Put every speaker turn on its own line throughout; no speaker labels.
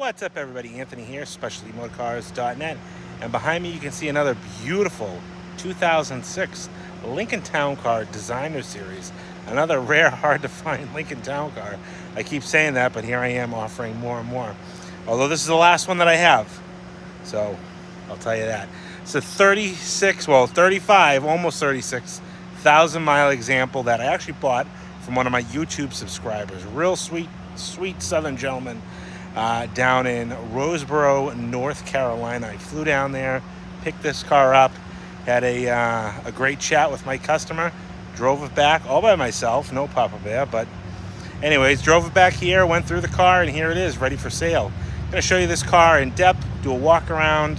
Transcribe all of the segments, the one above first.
What's up, everybody? Anthony here, specialtymotorcars.net, and behind me you can see another beautiful 2006 Lincoln Town Car Designer Series. Another rare, hard to find Lincoln Town Car. I keep saying that, but here I am offering more and more. Although this is the last one that I have, so I'll tell you that. It's a 35, almost 36,000 mile example that I actually bought from one of my YouTube subscribers. Real sweet Southern gentleman. Down in Roseboro, North Carolina. I flew down there, picked this car up, had a great chat with my customer, drove it back all by myself, no Papa Bear, but anyways, drove it back here, went through the car, and here it is, ready for sale. I'm going to show you this car in depth, do a walk around,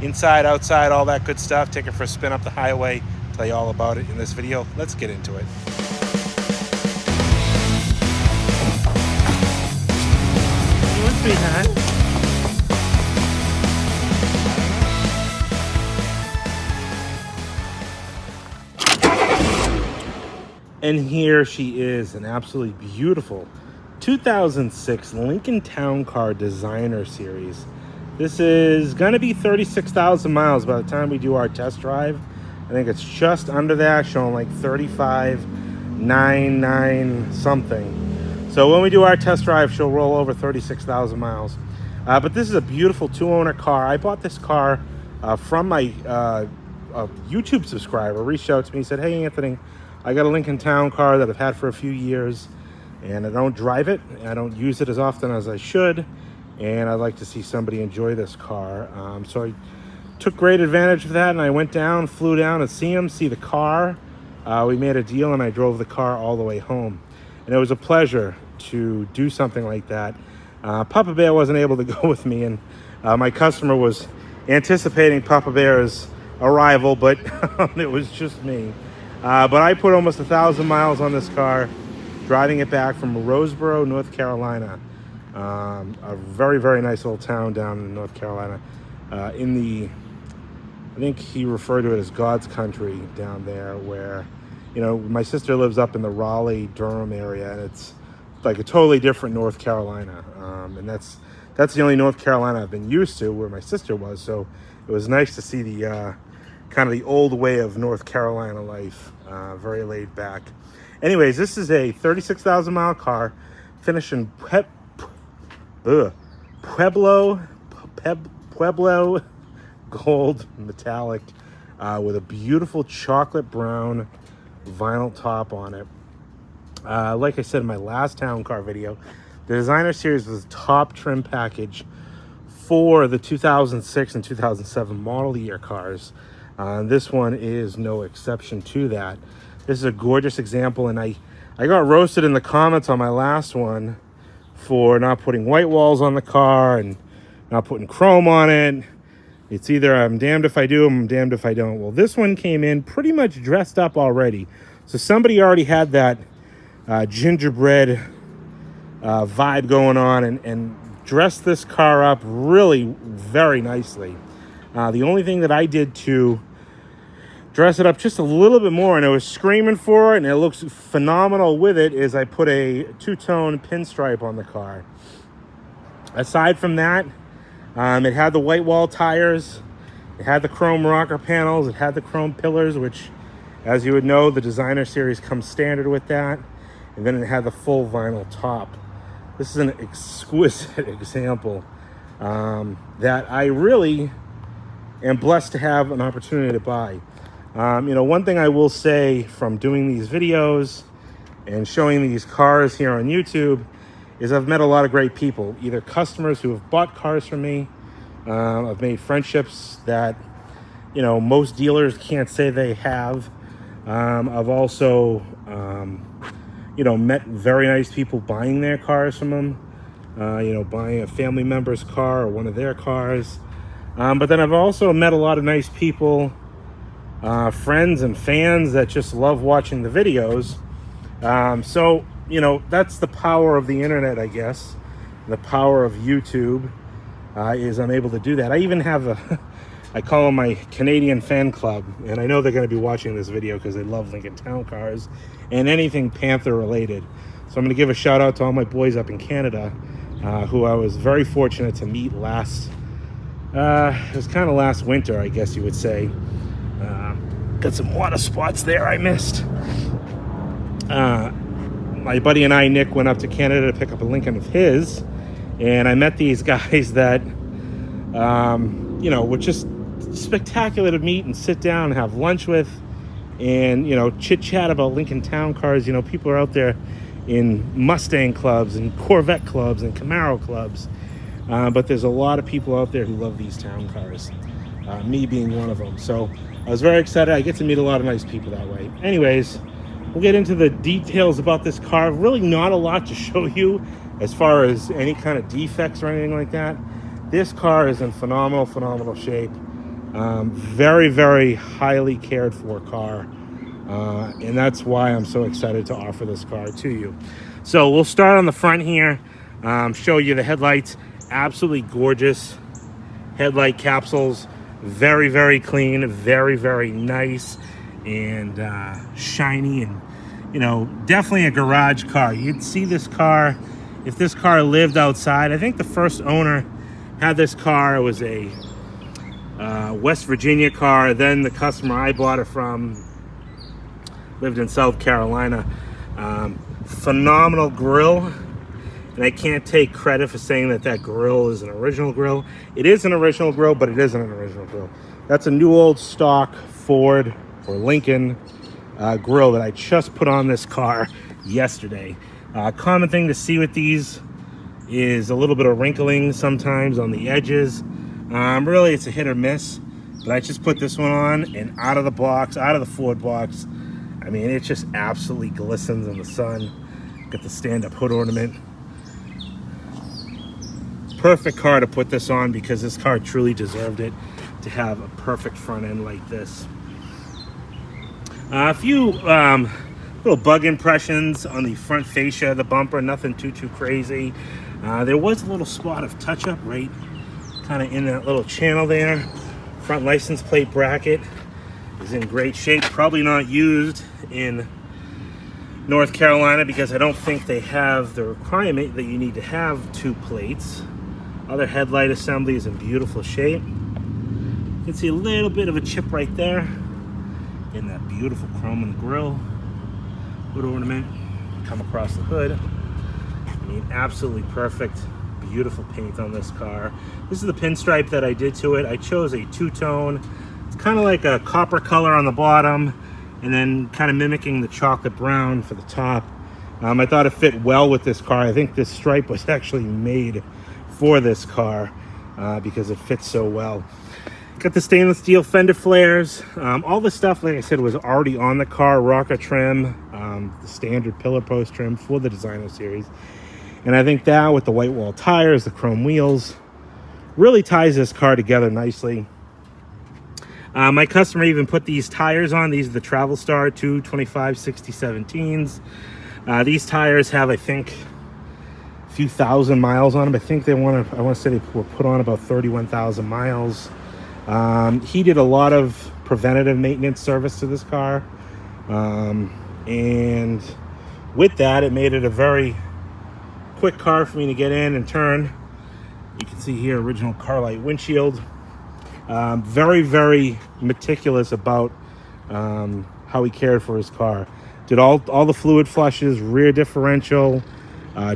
inside, outside, all that good stuff, take it for a spin up the highway, tell you all about it in this video. Let's get into it. And here she is, an absolutely beautiful 2006 Lincoln Town Car Designer Series. This is going to be 36,000 miles by the time we do our test drive. I think it's just under that, showing like 35,999 something. So when we do our test drive, she'll roll over 36,000 miles. But this is a beautiful two-owner car. I bought this car from my YouTube subscriber. Reached out to me and said, "Hey, Anthony, I got a Lincoln Town car that I've had for a few years, and I don't drive it. I don't use it as often as I should, and I'd like to see somebody enjoy this car." So I took great advantage of that, and I went down, flew down to see him, see the car. We made a deal, and I drove the car all the way home. And it was a pleasure to do something like that. Papa Bear wasn't able to go with me, and my customer was anticipating Papa Bear's arrival, but it was just me. But I put almost 1,000 miles on this car, driving it back from Roseboro, North Carolina. A very, very nice little town down in North Carolina. I think he referred to it as God's country down there, where, you know, my sister lives up in the Raleigh-Durham area, and it's like a totally different North Carolina. And that's the only North Carolina I've been used to, where my sister was. So it was nice to see the kind of the old way of North Carolina life, very laid back. Anyways, this is a 36,000 mile car, finished in Pueblo gold metallic, with a beautiful chocolate brown vinyl top on it. Like I said in my last town car video, the Designer Series was the top trim package for the 2006 and 2007 model year cars. This one is no exception to that. This is a gorgeous example, and I got roasted in the comments on my last one for not putting white walls on the car and not putting chrome on it. It's either I'm damned if I do, I'm damned if I don't. Well, this one came in pretty much dressed up already. So somebody already had that gingerbread vibe going on and dressed this car up really very nicely. The only thing that I did to dress it up just a little bit more, and it was screaming for it and it looks phenomenal with it, is I put a two-tone pinstripe on the car. Aside from that, it had the white wall tires, it had the chrome rocker panels, it had the chrome pillars, which, as you would know, the Designer Series comes standard with that. And then it had the full vinyl top. This is an exquisite example that I really am blessed to have an opportunity to buy. You know, one thing I will say from doing these videos and showing these cars here on YouTube is I've met a lot of great people, either customers who have bought cars from me. I've made friendships that, you know, most dealers can't say they have. I've also, you know, met very nice people buying their cars from them, you know, buying a family member's car or one of their cars. But then I've also met a lot of nice people, friends and fans that just love watching the videos. So, you know, that's the power of the internet, I guess. The power of YouTube is I'm able to do that. I even have I call them my Canadian fan club, and I know they're going to be watching this video because they love Lincoln Town Cars and anything Panther related. So I'm going to give a shout out to all my boys up in Canada who I was very fortunate to meet last, it was kind of last winter, I guess you would say. Got some water spots there I missed. My buddy and I, Nick, went up to Canada to pick up a Lincoln of his, and I met these guys that, you know, were just spectacular to meet and sit down and have lunch with, and, you know, chit chat about Lincoln Town cars. You know, people are out there in Mustang clubs and Corvette clubs and Camaro clubs, but there's a lot of people out there who love these town cars, me being one of them. So I was very excited. I get to meet a lot of nice people that way. Anyways, we'll get into the details about this car. Really not a lot to show you as far as any kind of defects or anything like that. This car is in phenomenal shape. Very, very highly cared for car. And that's why I'm so excited to offer this car to you. So we'll start on the front here, show you the headlights. Absolutely gorgeous headlight capsules. Very, very clean, very, very nice and shiny, and, you know, definitely a garage car. You'd see this car if this car lived outside. I think the first owner had this car. It was a West Virginia car. Then the customer I bought it from lived in South Carolina. Phenomenal grill, and I can't take credit for saying that that grill is an original grill. It is an original grill, but it isn't an original grill. That's a new old stock Ford or Lincoln grill that I just put on this car yesterday. Common thing to see with these is a little bit of wrinkling sometimes on the edges. Really, it's a hit or miss, but I just put this one on, and out of the box, out of the Ford box, I mean, it just absolutely glistens in the sun. Got the stand-up hood ornament. Perfect car to put this on, because this car truly deserved it to have a perfect front end like this. A few little bug impressions on the front fascia of the bumper. Nothing too crazy. There was a little spot of touch-up right kind of in that little channel there. Front license plate bracket is in great shape. Probably not used in North Carolina, because I don't think they have the requirement that you need to have two plates. Other headlight assembly is in beautiful shape. You can see a little bit of a chip right there in that beautiful chrome in the grille. Hood ornament come across the hood. I mean, absolutely perfect, beautiful paint on this car. This is the pinstripe that I did to it. I chose a two-tone. It's kind of like a copper color on the bottom, and then kind of mimicking the chocolate brown for the top. I thought it fit well with this car. I think this stripe was actually made for this car because it fits so well. Got the stainless steel fender flares. All the stuff, like I said, was already on the car. Rocker trim, the standard pillar post trim for the designer series. And I think that with the white wall tires, the chrome wheels, really ties this car together nicely. My customer even put these tires on. These are the Travel Star 225/60/17s. These tires have, I think, a few thousand miles on them. I think I want to say they were put on about 31,000 miles. He did a lot of preventative maintenance service to this car. And with that, it made it a very quick car for me to get in and turn. You can see here, original Carlite windshield. Very, very meticulous about how he cared for his car. Did all the fluid flushes, rear differential,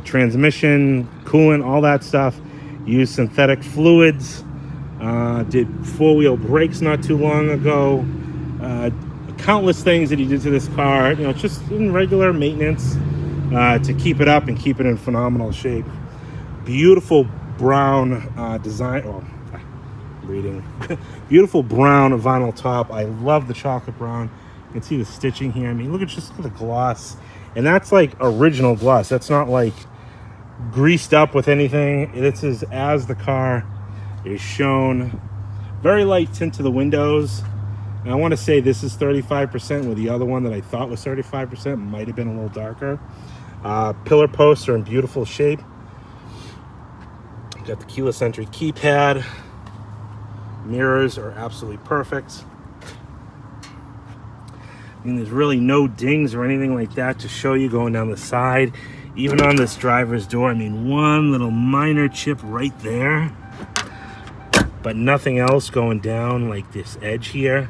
transmission, coolant, all that stuff. Used synthetic fluids. Did four-wheel brakes not too long ago. Countless things that he did to this car, you know, just in regular maintenance to keep it up and keep it in phenomenal shape. Beautiful brown design. Oh, reading. Beautiful brown vinyl top. I love the chocolate brown. You can see the stitching here. I mean, look at the gloss, and that's like original gloss. That's not like greased up with anything. This is as the car is shown. Very light tint to the windows. And I want to say this is 35%, with the other one that I thought was 35% might have been a little darker. Pillar posts are in beautiful shape. Got the keyless entry keypad. Mirrors are absolutely perfect. I mean, there's really no dings or anything like that to show you going down the side. Even on this driver's door, I mean, one little minor chip right there, but nothing else going down like this edge here.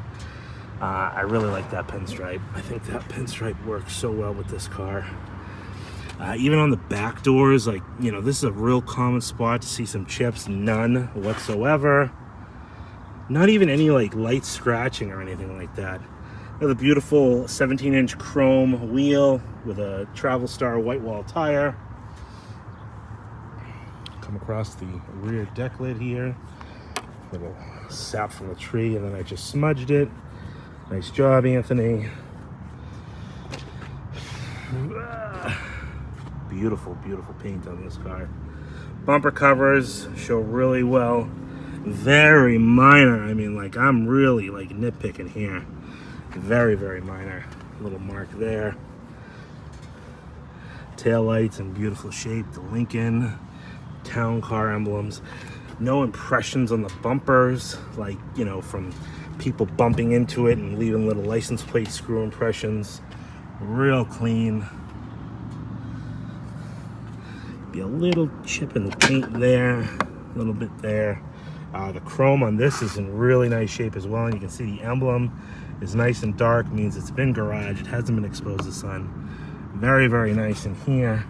I really like that pinstripe. I think that pinstripe works so well with this car. Even on the back doors, like, you know, this is a real common spot to see some chips. None whatsoever. Not even any like light scratching or anything like that. Another beautiful 17-inch chrome wheel with a Travel Star white wall tire. Come across the rear deck lid here. Little sap from the tree, and then I just smudged it. Nice job, Anthony. Beautiful, beautiful paint on this car. Bumper covers show really well. Very minor. I mean, like, I'm really like nitpicking here. Very, very minor. Little mark there. Tail lights in beautiful shape. The Lincoln town car emblems. No impressions on the bumpers, like, you know, from people bumping into it and leaving little license plate screw impressions. Real clean. Be a little chip in the paint there, a little bit there. The chrome on this is in really nice shape as well, and you can see the emblem is nice and dark, means it's been garaged, it hasn't been exposed to the sun. Very, very nice in here.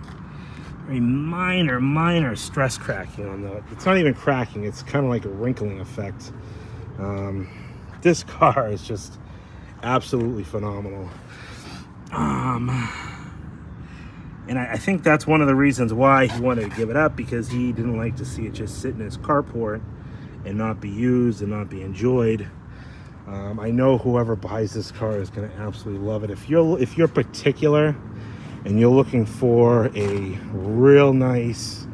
Very minor stress cracking on the, it's not even cracking, it's kind of like a wrinkling effect. This car is just absolutely phenomenal. And I think that's one of the reasons why he wanted to give it up, because he didn't like to see it just sit in his carport and not be used and not be enjoyed. I know whoever buys this car is going to absolutely love it. If you're particular and you're looking for a real nice,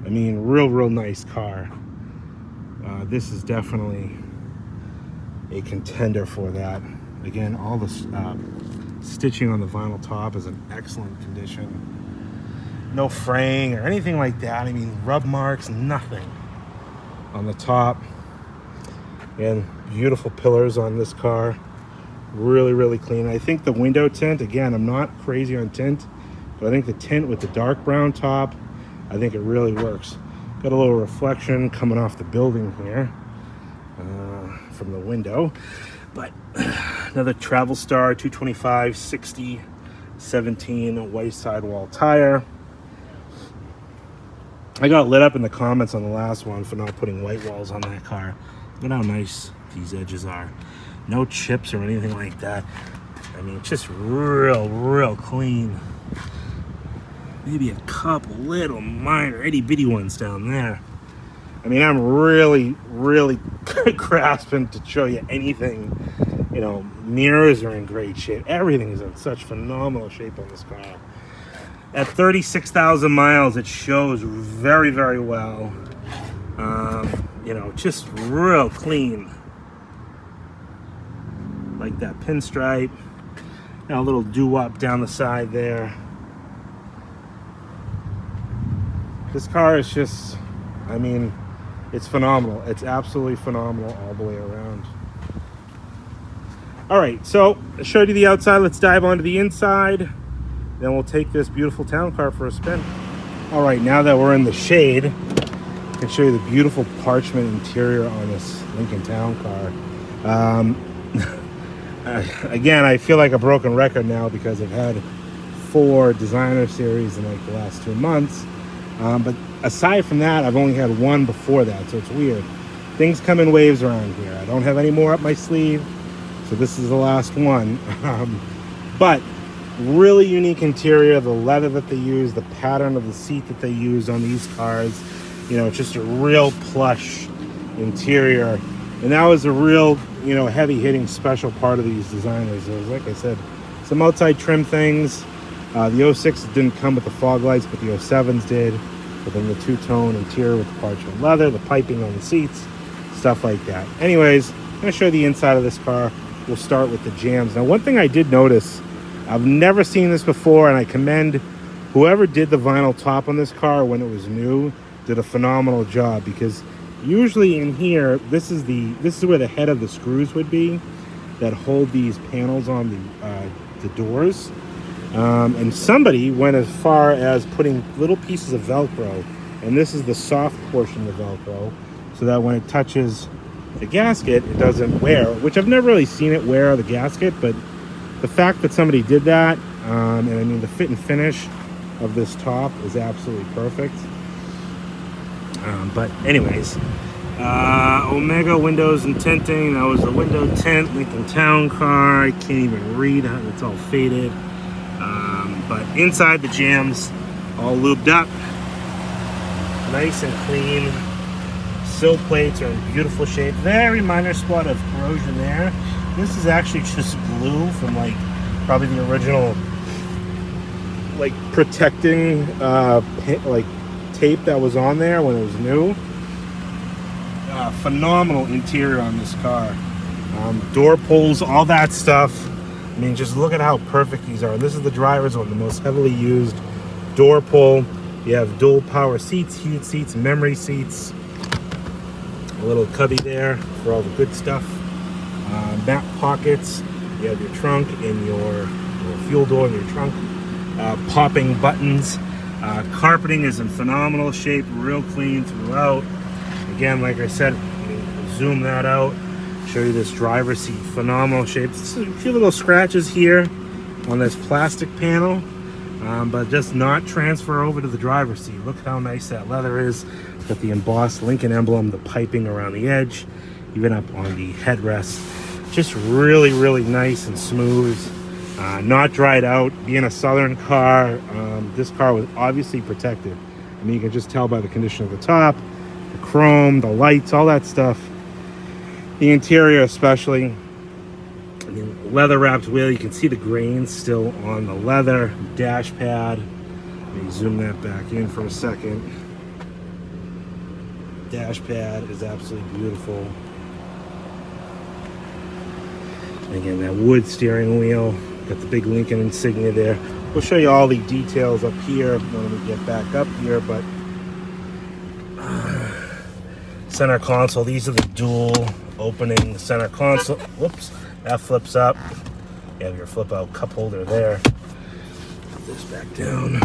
I mean real nice car, this is definitely a contender for that. Again, all the stitching on the vinyl top is in excellent condition. No fraying or anything like that. I mean, rub marks, nothing on the top. And beautiful pillars on this car. Really, really clean. I think the window tint, again, I'm not crazy on tint, but I think the tint with the dark brown top, I think it really works. Got a little reflection coming off the building here from the window. But another Travel Star 225 60 17 white sidewall tire. I got lit up in the comments on the last one for not putting white walls on that car. Look at how nice these edges are. No chips or anything like that. I mean, just real clean. Maybe a couple little minor itty bitty ones down there. I mean, I'm really grasping to show you anything. You know, mirrors are in great shape. Everything is in such phenomenal shape on this car. At 36,000 miles, it shows very well. You know, just real clean. Like that pinstripe. Now a little doo-wop down the side there. This car is just, I mean, it's phenomenal. It's absolutely phenomenal all the way around. All right, so I showed you the outside. Let's dive onto the inside. Then we'll take this beautiful town car for a spin. All right, now that we're in the shade, I can show you the beautiful parchment interior on this Lincoln Town car. Again, I feel like a broken record now because I've had 4 designer series in like the last 2 months. But aside from that, I've only had 1 before that, so it's weird. Things come in waves around here. I don't have any more up my sleeve, so this is the last one. But really unique interior, the leather that they use, the pattern of the seat that they use on these cars. You know, just a real plush interior. And that was a real, you know, heavy-hitting special part of these designers. There was, like I said, some outside trim things. The 06 didn't come with the fog lights, but the 07s did. But then the two-tone interior with the parchment leather, the piping on the seats, stuff like that. Anyways, I'm going to show you the inside of this car. We'll start with the jambs. Now, one thing I did notice, I've never seen this before, and I commend whoever did the vinyl top on this car when it was new, did a phenomenal job, because usually in here, this is where the head of the screws would be that hold these panels on the doors. And somebody went as far as putting little pieces of Velcro, and this is the soft portion of Velcro, so that when it touches the gasket, it doesn't wear, which I've never really seen it wear the gasket, but the fact that somebody did that, and I mean the fit and finish of this top is absolutely perfect. But anyways, Omega windows and tinting. That was the window tint, Lincoln Town Car. I can't even read, it's all faded. But inside the jams, all lubed up, nice and clean. Sill plates are in beautiful shape. Very minor spot of corrosion there. This is actually just glue from like probably the original like protecting like tape that was on there when it was new. Phenomenal interior on this car. Door pulls, all that stuff. I mean, just look at how perfect these are. This is the driver's one, the most heavily used door pull. You have dual power seats, heated seats, memory seats. A little cubby there for all the good stuff. Map pockets. You have your trunk and your fuel door in your trunk. Popping buttons. Carpeting is in phenomenal shape, real clean throughout. Again, like I said, zoom that out. Show you this driver's seat, phenomenal shape. Just a few little scratches here on this plastic panel, but just not transfer over to the driver's seat. Look how nice that leather is. Got the embossed Lincoln emblem, the piping around the edge, even up on the headrest. Just really, really nice and smooth. Not dried out. Being a Southern car, this car was obviously protected. I mean, you can just tell by the condition of the top, the chrome, the lights, all that stuff. The interior especially. I mean, leather wrapped wheel. You can see the grains still on the leather. Dash pad. Let me zoom that back in for a second. Dash pad is absolutely beautiful. And again, that wood steering wheel. Got the big Lincoln insignia there. We'll show you all the details up here when we get back up here, but center console. These are the dual opening center console. Whoops, that flips up. You have your flip out cup holder there. Put this back down.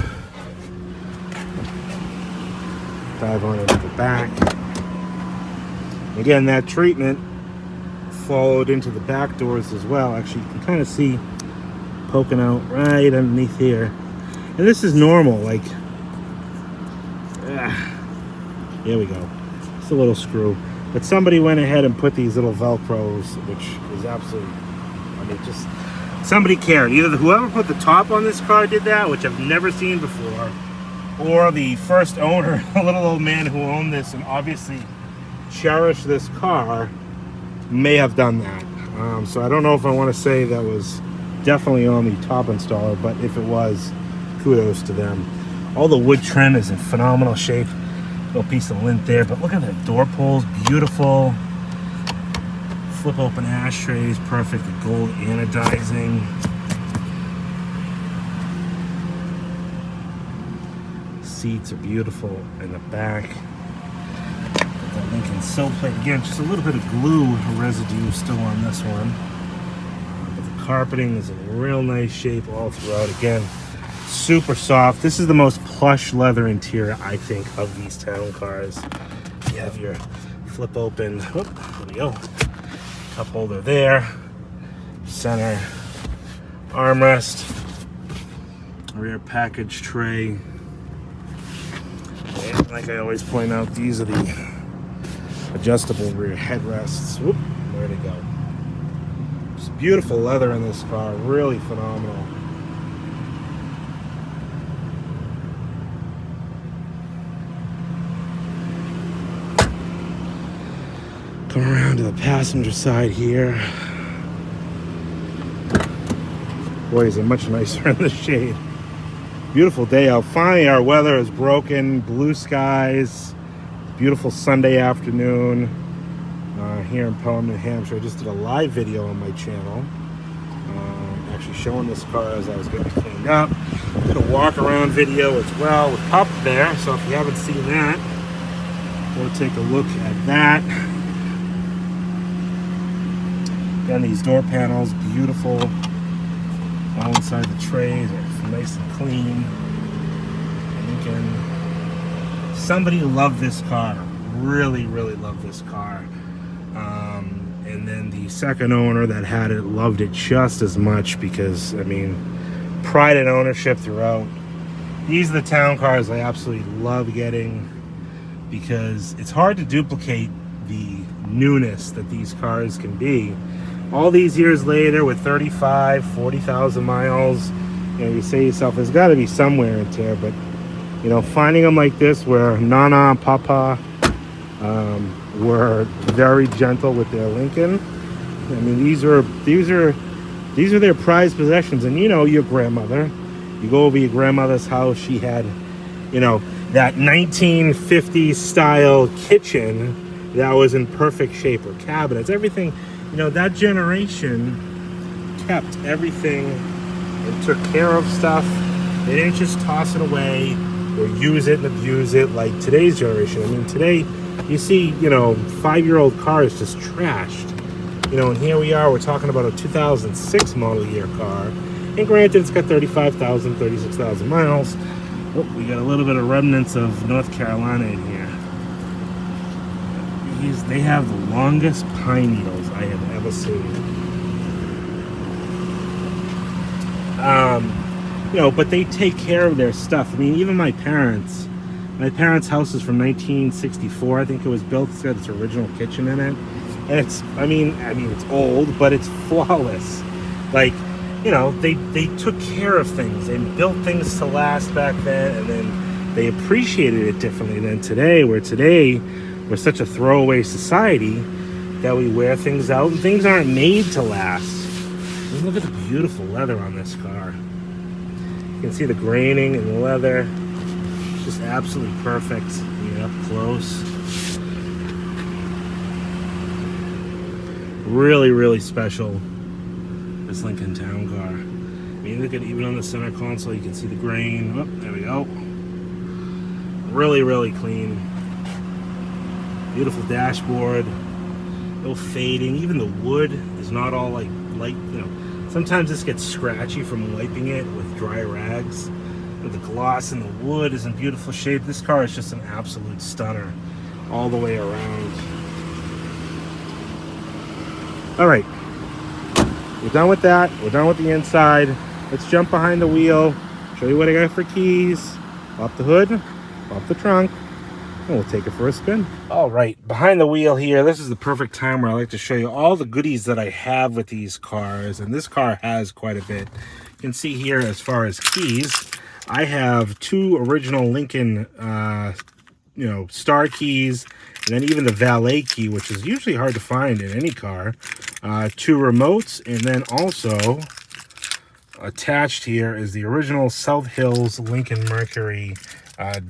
Dive on into the back. Again, that treatment followed into the back doors as well. Actually, you can kind of see poking out right underneath here. And this is normal, like, here we go. It's a little screw. But somebody went ahead and put these little Velcros, which is absolutely, I mean, just, somebody cared. Either whoever put the top on this car did that, which I've never seen before, or the first owner, a little old man who owned this and obviously cherished this car, may have done that. So I don't know if I want to say that was definitely on the top installer, but if it was, kudos to them. All the wood trim is in phenomenal shape. Little piece of lint there, but look at that door pulls, beautiful. Flip open ashtrays, perfect. The gold anodizing. Seats are beautiful in the back. That Lincoln sill plate again, just a little bit of glue residue still on this one. But the carpeting is in real nice shape all throughout. Again, super soft. This is the most plush leather interior, I think, of these town cars. You have your flip open, there we go, cup holder there, center armrest, rear package tray. And like I always point out, these are the adjustable rear headrests. Whoop, where'd it go? Just beautiful leather in this car, really phenomenal. Come around to the passenger side here. Boy, is it much nicer in the shade. Beautiful day out. Finally, our weather is broken. Blue skies. Beautiful Sunday afternoon here in Pelham, New Hampshire. I just did a live video on my channel, actually showing this car as I was getting it cleaned up. Did a walk around video as well with Pup there. So if you haven't seen that, go take a look at that. Again, these door panels, beautiful. All inside the trays are nice and clean. Lincoln. Somebody loved this car. Really, really loved this car. And then the second owner that had it loved it just as much because, I mean, pride in ownership throughout. These are the town cars I absolutely love getting because it's hard to duplicate the newness that these cars can be. All these years later with 35, 40,000 miles, you know, you say to yourself, there's got to be some wear and tear, but, you know, finding them like this where Nana and Papa were very gentle with their Lincoln. I mean, these are their prized possessions. And you know, your grandmother, you go over your grandmother's house, she had, you know, that 1950s style kitchen that was in perfect shape, or cabinets, everything. You know, that generation kept everything and took care of stuff. They didn't just toss it away or use it and abuse it like today's generation. I mean, today you see, you know, 5-year-old cars just trashed. You know, and here we are, we're talking about a 2006 model year car. And granted, it's got 35,000, 36,000 miles. Oh, we got a little bit of remnants of North Carolina in here. They have the longest pine needles I have ever seen. You know, but they take care of their stuff. I mean, even my parents' house is from 1964. I think it was built. It's got its original kitchen in it. And it's, I mean, it's old, but it's flawless. Like, you know, they took care of things and built things to last back then, and then they appreciated it differently than today, where today we're such a throwaway society that we wear things out and things aren't made to last. I mean, look at the beautiful leather on this car. You can see the graining and the leather. Just absolutely perfect. Get up close. Really, really special, this Lincoln Town car. I mean, look at, even on the center console, you can see the grain. Oh, there we go. Really, really clean. Beautiful dashboard. No fading. Even the wood is not all like light, you know. Sometimes this gets scratchy from wiping it with dry rags. But the gloss and the wood is in beautiful shape. This car is just an absolute stunner all the way around. All right, we're done with that. We're done with the inside. Let's jump behind the wheel, show you what I got for keys, pop the hood, pop the trunk, and we'll take it for a spin. All right, behind the wheel here, this is the perfect time where I like to show you all the goodies that I have with these cars, and this car has quite a bit. You can see here, as far as keys, I have 2 original Lincoln, you know, star keys, and then even the valet key, which is usually hard to find in any car. 2 remotes, and then also attached here is the original South Hills Lincoln Mercury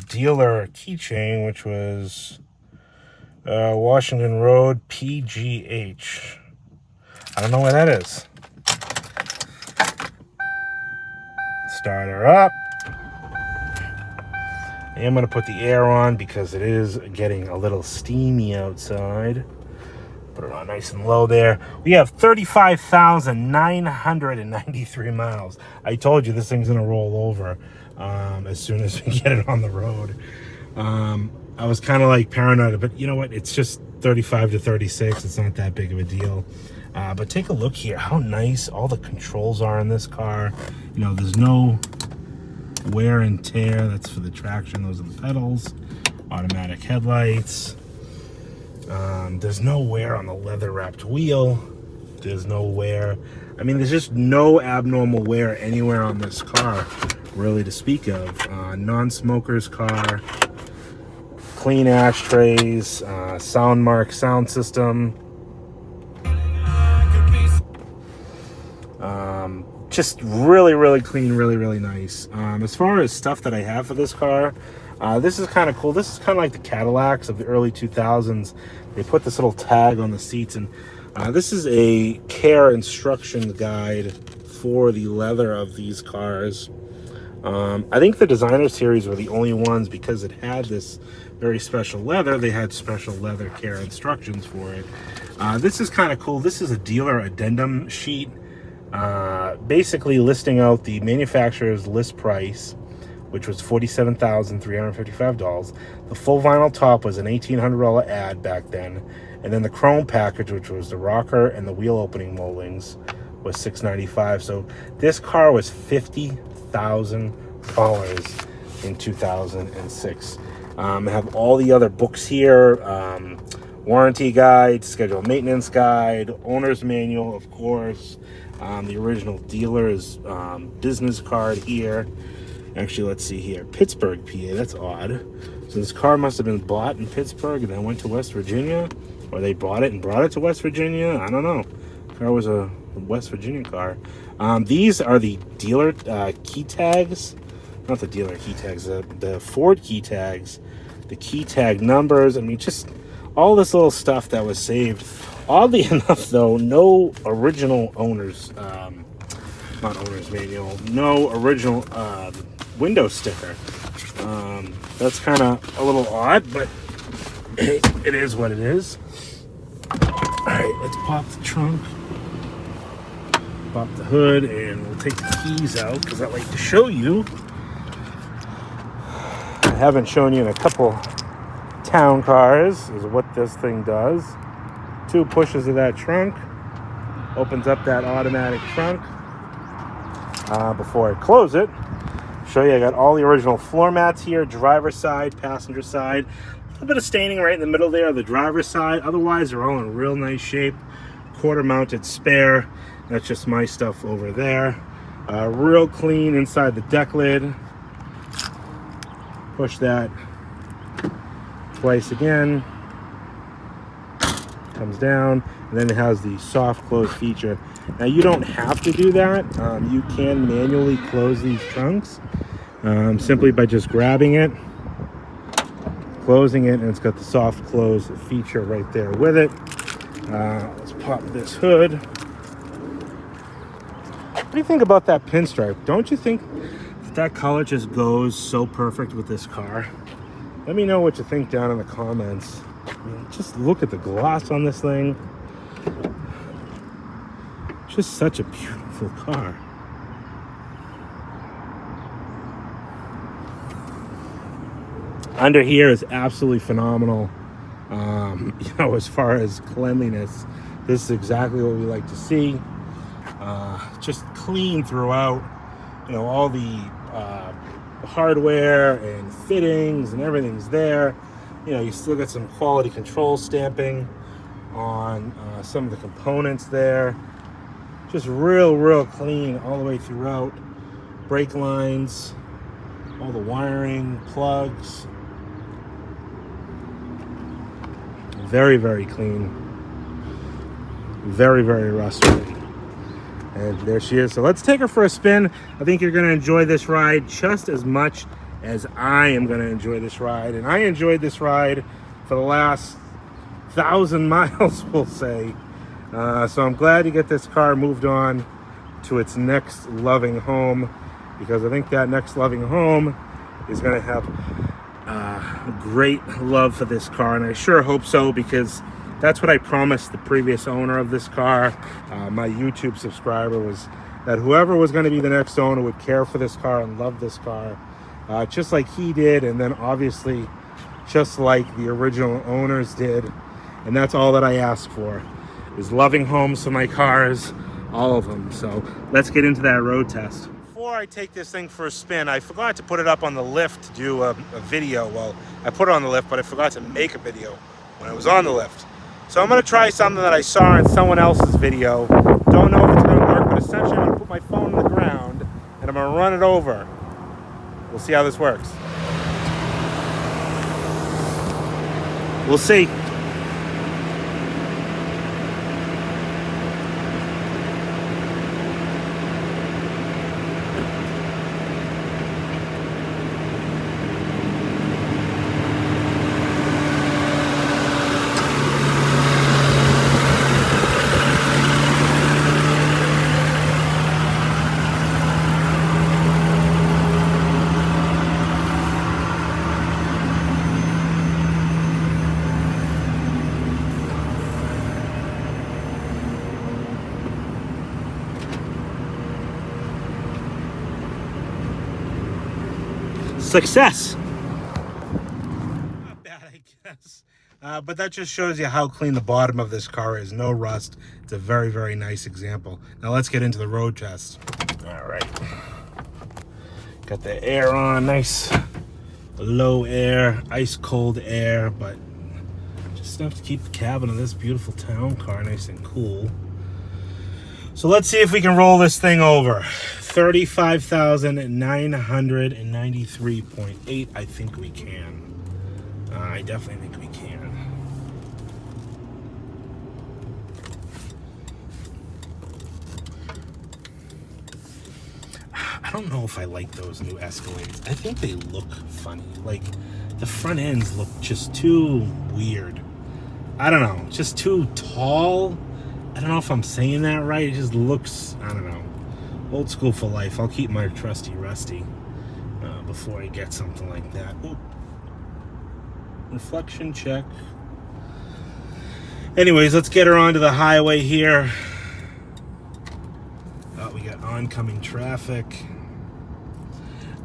dealer keychain, which was Washington Road PGH. I don't know where that is. Start her up. I am going to put the air on because it is getting a little steamy outside. Put it on nice and low there. We have 35,993 miles. I told you this thing's going to roll over as soon as we get it on the road. I was kind of like paranoid, but you know what? It's just 35 to 36. It's not that big of a deal. But take a look here. How nice all the controls are in this car. You know, there's no wear and tear. That's for the traction. Those are the pedals. Automatic headlights. There's no wear on the leather wrapped wheel. There's no wear. I mean, there's just no abnormal wear anywhere on this car, really, to speak of. Non-smoker's car. Clean ashtrays. Soundmark sound system. Just really, really clean, really, really nice. As far as stuff that I have for this car, this is kind of cool. This is kind of like the Cadillacs of the early 2000s. They put this little tag on the seats, and this is a care instruction guide for the leather of these cars. I think the designer series were the only ones, because it had this very special leather. They had special leather care instructions for it. This is kind of cool. This is a dealer addendum sheet. basically listing out the manufacturer's list price, which was $47,355. The full vinyl top was an $1,800 ad back then, and then the chrome package, which was the rocker and the wheel opening moldings, was $695. So this car was $50,000 in 2006. I have all the other books here, warranty guide, schedule maintenance guide, owner's manual, of course, the original dealer's business card here. Actually, let's see here, Pittsburgh, PA. That's odd. So this car must have been bought in Pittsburgh and then went to West Virginia, or they bought it and brought it to West Virginia. I don't know. The car was a West Virginia car. These are the dealer key tags. Not the dealer key tags, the Ford key tags, the key tag numbers. I mean, just all this little stuff that was saved. Oddly enough, though, no original owner's, not owner's manual, no original window sticker. That's kind of a little odd, but hey, it is what it is. All right, let's pop the trunk, pop the hood, and we'll take the keys out because I like to show you. I haven't shown you in a couple town cars is what this thing does. 2 pushes of that trunk, opens up that automatic trunk. Before I close it, show you I got all the original floor mats here, driver's side, passenger side. A little bit of staining right in the middle there, the driver's side. Otherwise, they're all in real nice shape. Quarter mounted spare. That's just my stuff over there. Real clean inside the deck lid. Push that twice again. Comes down, and then it has the soft close feature. Now you don't have to do that. You can manually close these trunks simply by just grabbing it, closing it, and it's got the soft close feature right there with it. Let's pop this hood. What do you think about that pinstripe? Don't you think that color just goes so perfect with this car? Let me know what you think down in the comments. I mean, just look at the gloss on this thing. Just such a beautiful car. Under here is absolutely phenomenal. You know, as far as cleanliness, this is exactly what we like to see. Just clean throughout. You know, all the hardware and fittings and everything's there. You know, you still got some quality control stamping on some of the components there. Just real clean all the way throughout. Brake lines, all the wiring, plugs. Very clean. Very rusted. And there she is. So let's take her for a spin. I think you're going to enjoy this ride just as much as I am going to enjoy this ride. And I enjoyed this ride for the last 1,000 miles, we'll say. So I'm glad to get this car moved on to its next loving home, because I think that next loving home is going to have great love for this car. And I sure hope so, because that's what I promised the previous owner of this car. My YouTube subscriber was that whoever was going to be the next owner would care for this car and love this car, just like he did, and then obviously just like the original owners did. And that's all that I ask for, is loving homes for my cars, all of them. So let's get into that road test. Before I take this thing for a spin, I forgot to put it up on the lift to do a video. Well, I put it on the lift, but I forgot to make a video when I was on the lift. So I'm going to try something that I saw in someone else's video. Don't know if it's going to work, but essentially I'm going to put my phone on the ground and I'm going to run it over. We'll see how this works. We'll see. success. Not bad, I guess. But that just shows you how clean the bottom of this car is. No rust. It's a very, very nice example. Now let's get into the road test. All right. Got the air on, nice low air, ice cold air, but just enough to keep the cabin of this beautiful town car nice and cool. So let's see if we can roll this thing over. 35,993.8. I think we can. I definitely think we can. I don't know if I like those new Escalades. I think they look funny. Like, the front ends look just too weird. I don't know, just too tall. I don't know if I'm saying that right. It just looks, I don't know. Old school for life. I'll keep my trusty Rusty before I get something like that. Ooh. Reflection check. Anyways, let's get her onto the highway here. Oh, we got oncoming traffic.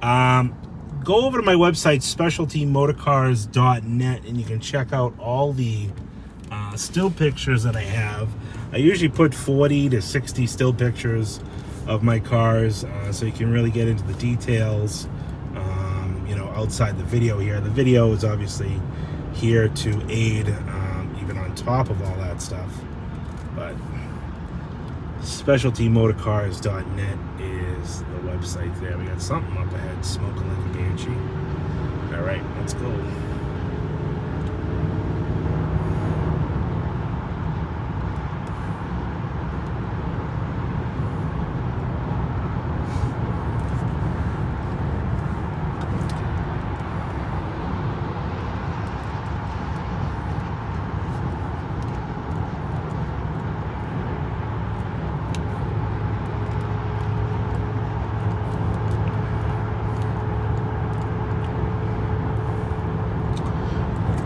Go over to my website, specialtymotorcars.net, and you can check out all the still pictures that I have. I usually put 40 to 60 still pictures of my cars, so you can really get into the details, you know, outside the video here. The video is obviously here to aid, even on top of all that stuff. But specialtymotorcars.net is the website there. We got something up ahead, smoking like a banshee. All right, let's go.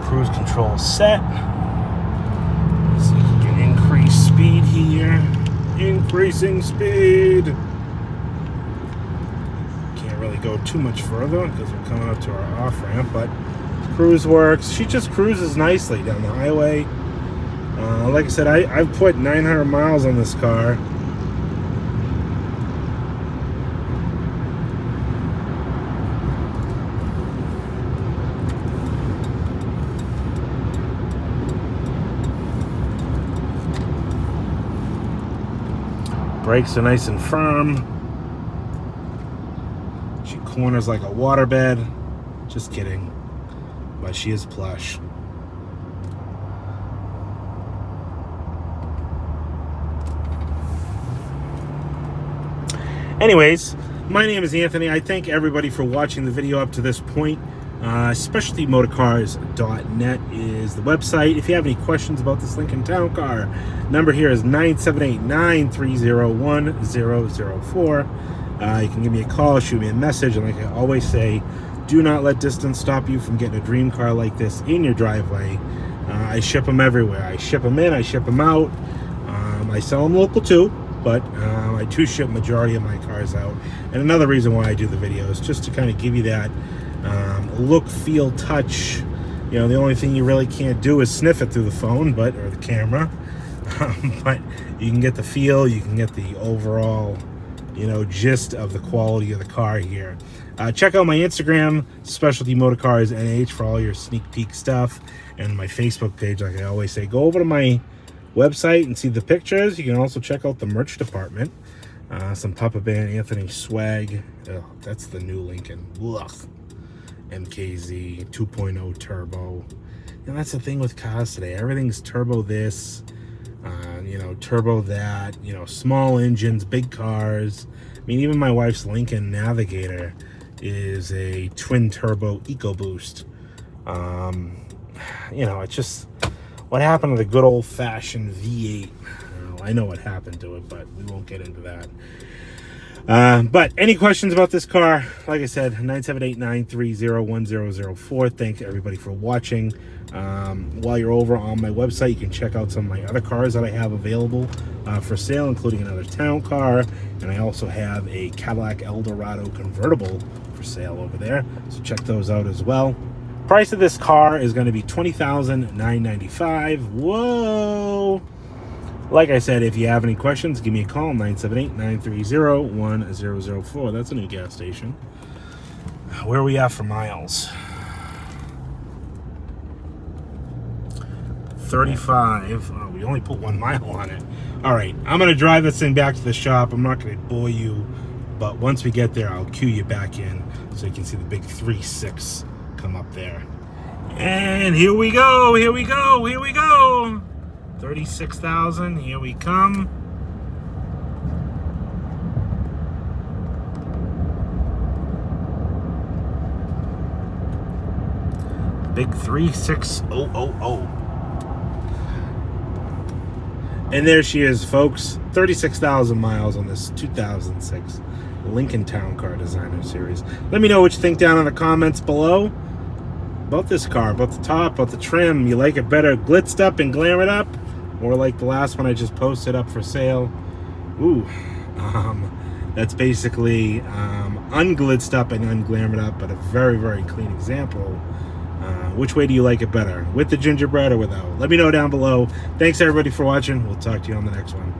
Cruise control set. So you can increase speed here. Increasing speed. Can't really go too much further because we're coming up to our off ramp, but cruise works. She just cruises nicely down the highway. Like I said, I've put 900 miles on this car. Brakes are nice and firm. She corners like a waterbed. Just kidding. But she is plush. Anyways, my name is Anthony. I thank everybody for watching the video up to this point. Specialtymotorcars.net is the website. If you have any questions about this Lincoln Town Car, number here is 978-930-1004. You can give me a call, shoot me a message, and like I always say, do not let distance stop you from getting a dream car like this in your driveway. I ship them everywhere. I ship them in, I ship them out. I sell them local too, but I do ship majority of my cars out. And another reason why I do the video is just to kind of give you that look, feel, touch. You know, the only thing you really can't do is sniff it through the phone, or the camera. But you can get the feel, you can get the overall, you know, gist of the quality of the car here. Check out my Instagram, Specialty Motorcars NH, for all your sneak peek stuff, and my Facebook page. Like I always say, go over to my website and see the pictures. You can also check out the merch department. Some Papa Band Anthony swag. Oh, that's the new Lincoln. Ugh. MKZ 2.0 turbo. And that's the thing with cars today. Everything's turbo this, you know, turbo that, you know, small engines, big cars. I mean, even my wife's Lincoln Navigator is a twin turbo EcoBoost. You know, it's just what happened to the good old fashioned V8. I know what happened to it, but we won't get into that. But any questions about this car, like I said, 978-930-1004. Thank everybody for watching. While you're over on my website, you can check out some of my other cars that I have available for sale, including another town car, and I also have a Cadillac Eldorado convertible for sale over there, so check those out as well. Price of this car is going to be $20,995. Whoa! Like I said, if you have any questions, give me a call, 978-930-1004. That's a new gas station. Where are we at for miles? 35. Oh, we only put 1 mile on it. All right, I'm going to drive this thing back to the shop. I'm not going to bore you, but once we get there, I'll cue you back in so you can see the big 3.6 come up there. And here we go, here we go, here we go. 36,000, here we come. Big 36000. And there she is, folks. 36,000 miles on this 2006 Lincoln Town Car Designer Series. Let me know what you think down in the comments below about this car, about the top, about the trim. You like it better glitzed up and glamored up, or like the last one I just posted up for sale? Ooh, that's basically unglitzed up and unglamored up, but a very, very clean example. Which way do you like it better, with the gingerbread or without? Let me know down below. Thanks everybody for watching. We'll talk to you on the next one.